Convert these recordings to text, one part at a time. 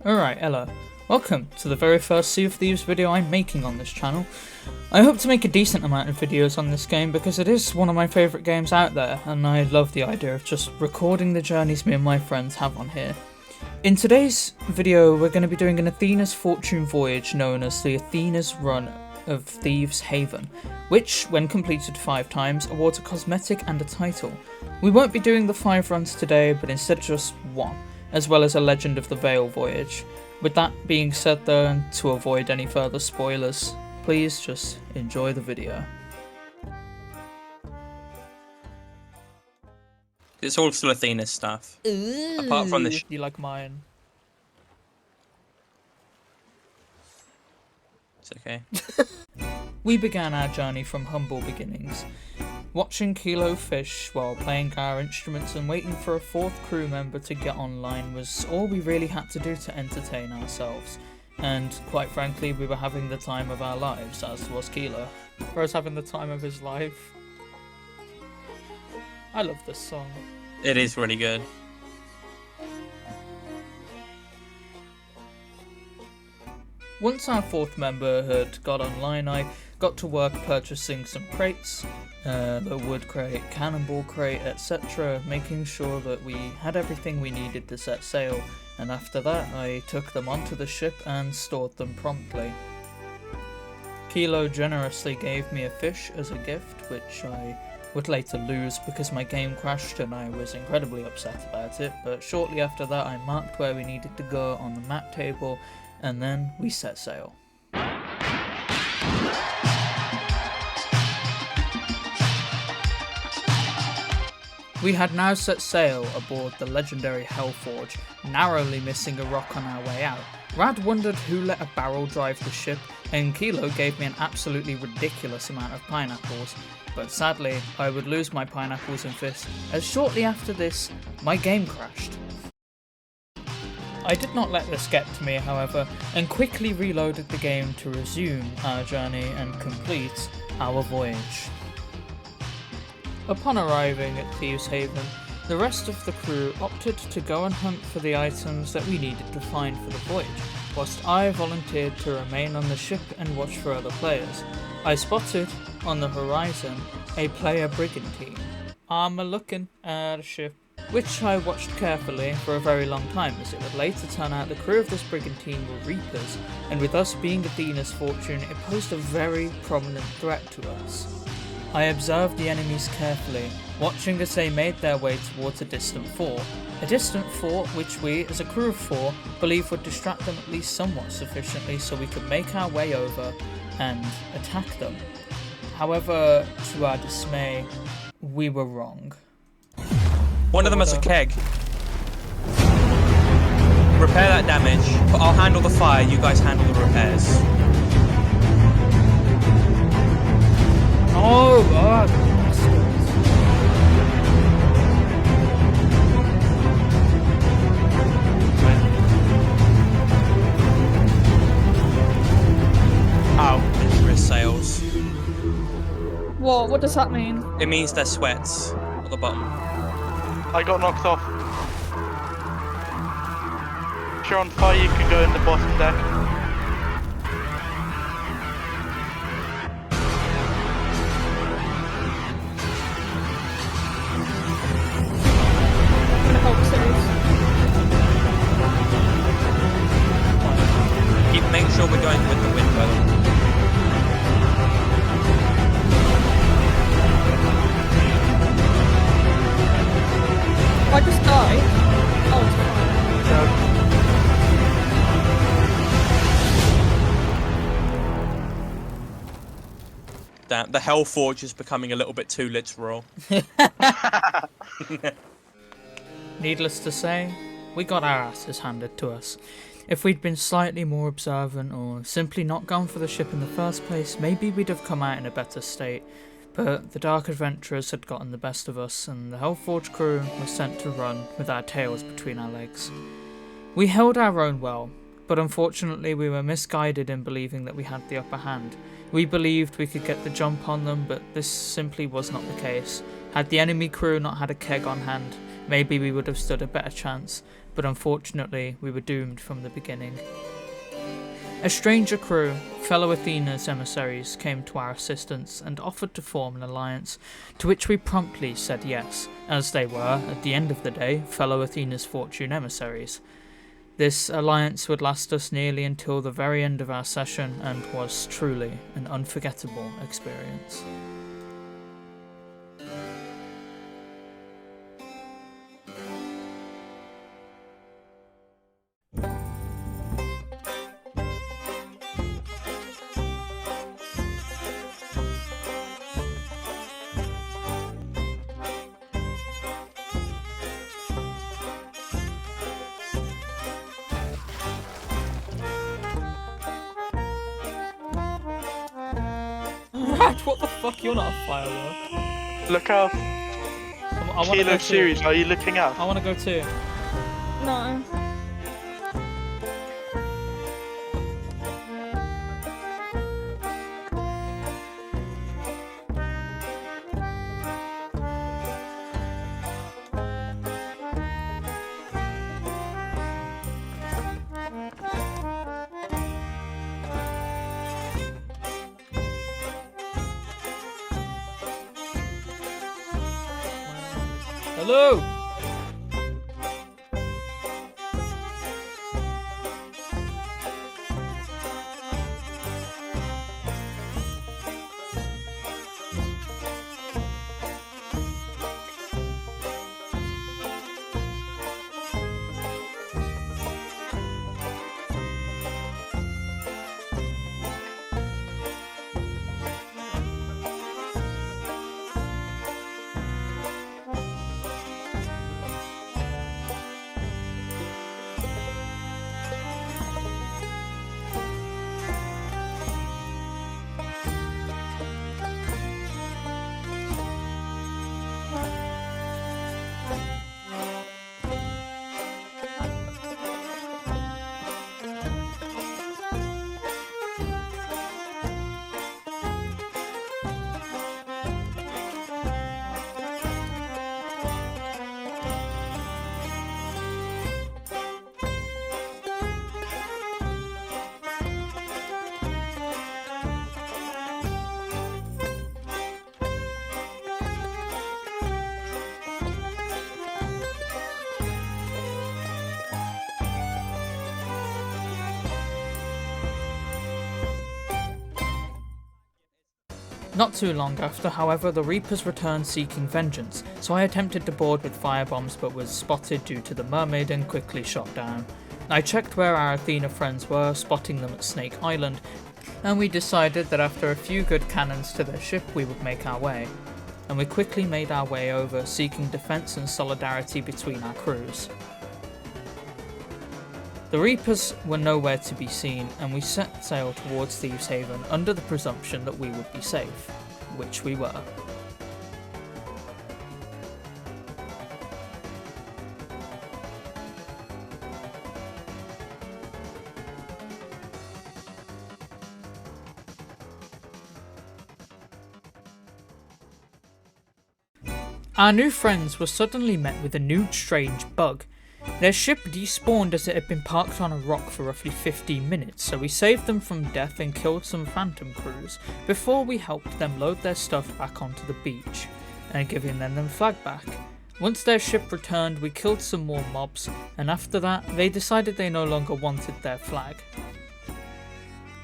Alright, hello. Welcome to the very first Sea of Thieves video I'm making on this channel. I hope to make a decent amount of videos on this game because it is one of my favourite games out there, and I love the idea of just recording the journeys me and my friends have on here. In today's video we're going to be doing an Athena's Fortune Voyage known as the Athena's Run of Thieves Haven, which, when completed 5 times, awards a cosmetic and a title. We won't be doing the 5 runs today, but instead just 1, as well as a Legend of the Veil voyage. With that being said though, and to avoid any further spoilers, please just enjoy the video. It's all still Athena's stuff. Ooh, apart from the you like mine? It's okay. We began our journey from humble beginnings, watching Kilo fish while playing our instruments and waiting for a 4th crew member to get online was all we really had to do to entertain ourselves. And quite frankly, we were having the time of our lives, as was Kilo. Bro's having the time of his life. I love this song. It is really good. Once our 4th member had got online, I got to work purchasing some crates, the wood crate, cannonball crate, etc., making sure that we had everything we needed to set sail, and after that I took them onto the ship and stored them promptly. Kilo generously gave me a fish as a gift, which I would later lose because my game crashed and I was incredibly upset about it, but shortly after that I marked where we needed to go on the map table, and then we set sail. We had now set sail aboard the legendary Hellforge, narrowly missing a rock on our way out. Rad wondered who let a barrel drive the ship, and Kilo gave me an absolutely ridiculous amount of pineapples, but sadly I would lose my pineapples and fish, as shortly after this, my game crashed. I did not let this get to me, however, and quickly reloaded the game to resume our journey and complete our voyage. Upon arriving at Thieves Haven, the rest of the crew opted to go and hunt for the items that we needed to find for the voyage, whilst I volunteered to remain on the ship and watch for other players. I spotted, on the horizon, a player brigantine. I'm a-looking at a ship, which I watched carefully for a very long time, as it would later turn out the crew of this brigantine were Reapers, and with us being Athena's Fortune, it posed a very prominent threat to us. I observed the enemies carefully, watching as they made their way towards a distant fort which we, as a crew of 4, believed would distract them at least somewhat sufficiently so we could make our way over and attack them. However, to our dismay, we were wrong. One of them has a keg. Repair that damage, but I'll handle the fire, you guys handle the repairs. Oh god! Ow, dangerous sails. What does that mean? It means they're sweats at the bottom. I got knocked off. If you're on fire, you can go in the bottom deck. I'm gonna help Series. Make sure we're going with the wind, by the way. I just died. Oh, it's fine. Damn, the Hellforge is becoming a little bit too literal. Needless to say, we got our asses handed to us. If we'd been slightly more observant or simply not gone for the ship in the first place, maybe we'd have come out in a better state. But the Dark Adventurers had gotten the best of us, and the Hellforge crew was sent to run with our tails between our legs. We held our own well, but unfortunately we were misguided in believing that we had the upper hand. We believed we could get the jump on them, but this simply was not the case. Had the enemy crew not had a keg on hand, maybe we would have stood a better chance, but unfortunately we were doomed from the beginning. A stranger crew, fellow Athena's emissaries, came to our assistance and offered to form an alliance, to which we promptly said yes, as they were, at the end of the day, fellow Athena's fortune emissaries. This alliance would last us nearly until the very end of our session and was truly an unforgettable experience. What the fuck? You're not a firework. Look up. I wanna Kilo go too. series, are you looking up? I wanna go too. No. Hello! Not too long after, however, the Reapers returned seeking vengeance, so I attempted to board with firebombs but was spotted due to the mermaid and quickly shot down. I checked where our Athena friends were, spotting them at Snake Island, and we decided that after a few good cannons to their ship we would make our way. And we quickly made our way over, seeking defence and solidarity between our crews. The Reapers were nowhere to be seen, and we set sail towards Thieves Haven under the presumption that we would be safe, which we were. Our new friends were suddenly met with a new strange bug. Their ship despawned as it had been parked on a rock for roughly 15 minutes, so we saved them from death and killed some phantom crews before we helped them load their stuff back onto the beach and giving them their flag back. Once their ship returned, we killed some more mobs, and after that they decided they no longer wanted their flag.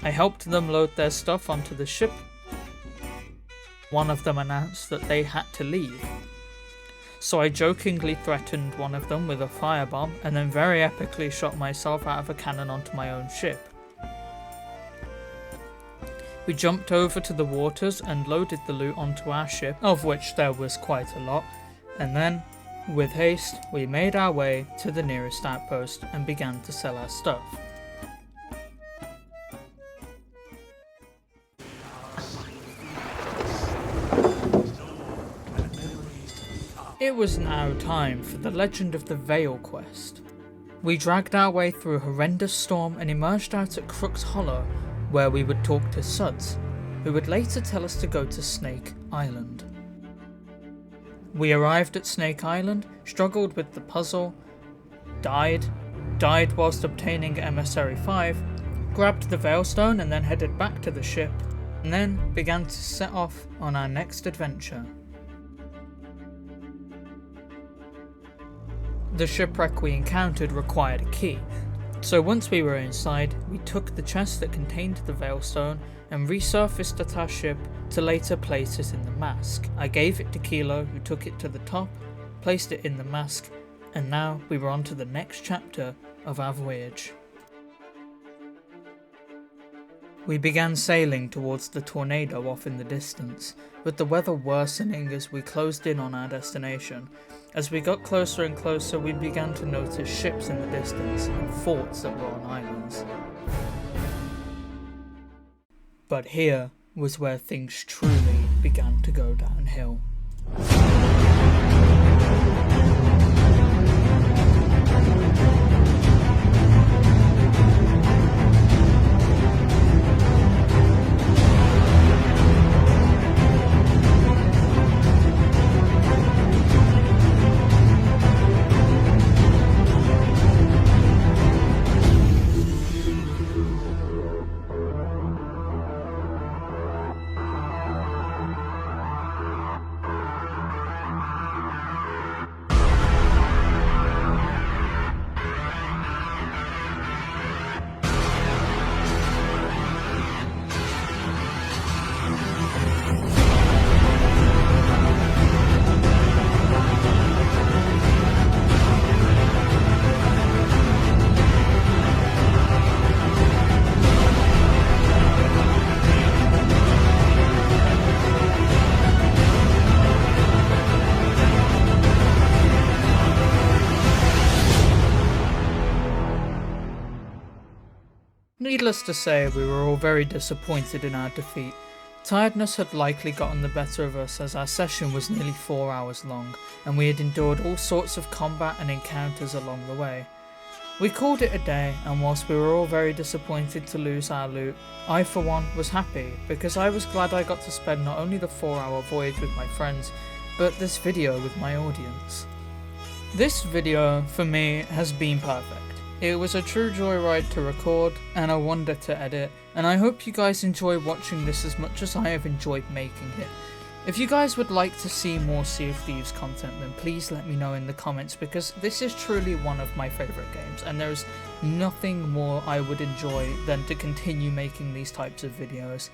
I helped them load their stuff onto the ship. One of them announced that they had to leave. So I jokingly threatened one of them with a firebomb and then very epically shot myself out of a cannon onto my own ship. We jumped over to the waters and loaded the loot onto our ship, of which there was quite a lot, and then, with haste, we made our way to the nearest outpost and began to sell our stuff. It was now time for the Legend of the Veil quest. We dragged our way through a horrendous storm and emerged out at Crook's Hollow, where we would talk to Suds, who would later tell us to go to Snake Island. We arrived at Snake Island, struggled with the puzzle, died whilst obtaining Emissary 5, grabbed the Veilstone and then headed back to the ship, and then began to set off on our next adventure. The shipwreck we encountered required a key, so once we were inside, we took the chest that contained the Veilstone and resurfaced at our ship to later place it in the mask. I gave it to Kilo, who took it to the top, placed it in the mask, and now we were on to the next chapter of our voyage. We began sailing towards the tornado off in the distance, with the weather worsening as we closed in on our destination. As we got closer and closer, we began to notice ships in the distance and forts that were on islands. But here was where things truly began to go downhill. Needless to say, we were all very disappointed in our defeat. Tiredness had likely gotten the better of us as our session was nearly 4 hours long, and we had endured all sorts of combat and encounters along the way. We called it a day, and whilst we were all very disappointed to lose our loot, I for one was happy, because I was glad I got to spend not only the 4-hour voyage with my friends, but this video with my audience. This video, for me, has been perfect. It was a true joyride to record and a wonder to edit, and I hope you guys enjoy watching this as much as I have enjoyed making it. If you guys would like to see more Sea of Thieves content, then please let me know in the comments, because this is truly one of my favourite games and there's nothing more I would enjoy than to continue making these types of videos.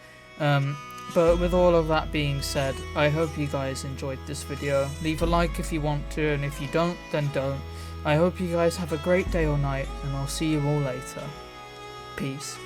But with all of that being said, I hope you guys enjoyed this video. Leave a like if you want to, and if you don't, then don't. I hope you guys have a great day or night, and I'll see you all later. Peace.